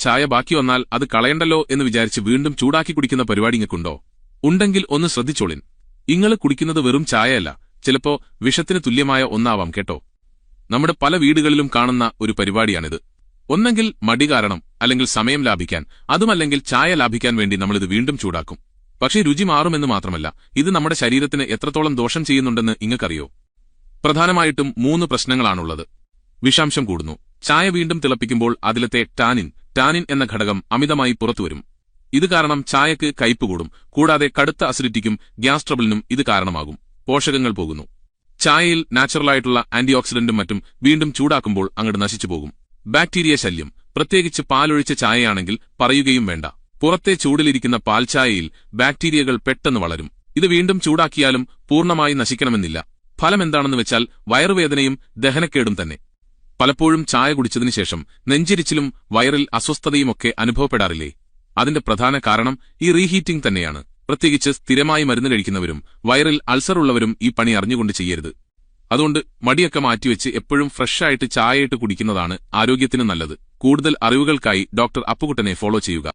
ചായ ബാക്കി വന്നാൽ അത് കളയണ്ടല്ലോ എന്ന് വിചാരിച്ച് വീണ്ടും ചൂടാക്കി കുടിക്കുന്ന പരിപാടി ഇങ്ങക്കുണ്ടോ? ഉണ്ടെങ്കിൽ ഒന്ന് ശ്രദ്ധിച്ചോളിൻ. ഇങ്ങള് കുടിക്കുന്നത് വെറും ചായയല്ല, ചിലപ്പോ വിഷത്തിന് തുല്യമായ ഒന്നാവാം കേട്ടോ. നമ്മുടെ പല വീടുകളിലും കാണുന്ന ഒരു പരിപാടിയാണിത്. ഒന്നെങ്കിൽ മടി കാരണം, അല്ലെങ്കിൽ സമയം ലാഭിക്കാൻ, അതുമല്ലെങ്കിൽ ചായ ലാഭിക്കാൻ വേണ്ടി നമ്മളിത് വീണ്ടും ചൂടാക്കും. പക്ഷേ രുചി മാറുമെന്ന് മാത്രമല്ല, ഇത് നമ്മുടെ ശരീരത്തിന് എത്രത്തോളം ദോഷം ചെയ്യുന്നുണ്ടെന്ന് ഇങ്ങക്കറിയോ? പ്രധാനമായിട്ടും 3 പ്രശ്നങ്ങളാണുള്ളത്. വിഷാംശം കൂടുന്നു. ചായ വീണ്ടും തിളപ്പിക്കുമ്പോൾ അതിലത്തെ ടാനിൻ എന്ന ഘടകം അമിതമായി പുറത്തുവരും. ഇത് കാരണം ചായക്ക് കയ്പ് കൂടും. കൂടാതെ കടുത്ത അസിഡിറ്റിക്കും ഗ്യാസ് ട്രബിളിനും ഇത് കാരണമാകും. പോഷകങ്ങൾ പോകുന്നു. ചായയിൽ നാച്ചുറലായിട്ടുള്ള ആന്റിഓക്സിഡന്റും മറ്റും വീണ്ടും ചൂടാക്കുമ്പോൾ അങ്ങോട്ട് നശിച്ചുപോകും. ബാക്ടീരിയ ശല്യം, പ്രത്യേകിച്ച് പാലൊഴിച്ച ചായയാണെങ്കിൽ പറയുകയും വേണ്ട. പുറത്തെ ചൂടിലിരിക്കുന്ന പാൽച്ചായയിൽ ബാക്ടീരിയകൾ പെട്ടെന്ന് വളരും. ഇത് വീണ്ടും ചൂടാക്കിയാലും പൂർണ്ണമായി നശിക്കണമെന്നില്ല. ഫലമെന്താണെന്ന് വെച്ചാൽ വയറുവേദനയും ദഹനക്കേടും തന്നെ. പലപ്പോഴും ചായ കുടിച്ചതിനു ശേഷം നെഞ്ചിരിച്ചിലും വയറിൽ അസ്വസ്ഥതയുമൊക്കെ അനുഭവപ്പെടാറില്ലേ? അതിന്റെ പ്രധാന കാരണം ഈ റീഹീറ്റിംഗ് തന്നെയാണ്. പ്രത്യേകിച്ച് സ്ഥിരമായി മരുന്ന് കഴിക്കുന്നവരും വയറിൽ അൾസറുള്ളവരും ഈ പണി അറിഞ്ഞുകൊണ്ട് ചെയ്യരുത്. അതുകൊണ്ട് മടിയൊക്കെ മാറ്റിവെച്ച് എപ്പോഴും ഫ്രഷായിട്ട് ചായയിട്ട് കുടിക്കുന്നതാണ് ആരോഗ്യത്തിന് നല്ലത്. കൂടുതൽ അറിവുകൾക്കായി ഡോക്ടർ അപ്പുകുട്ടനെ ഫോളോ ചെയ്യുക.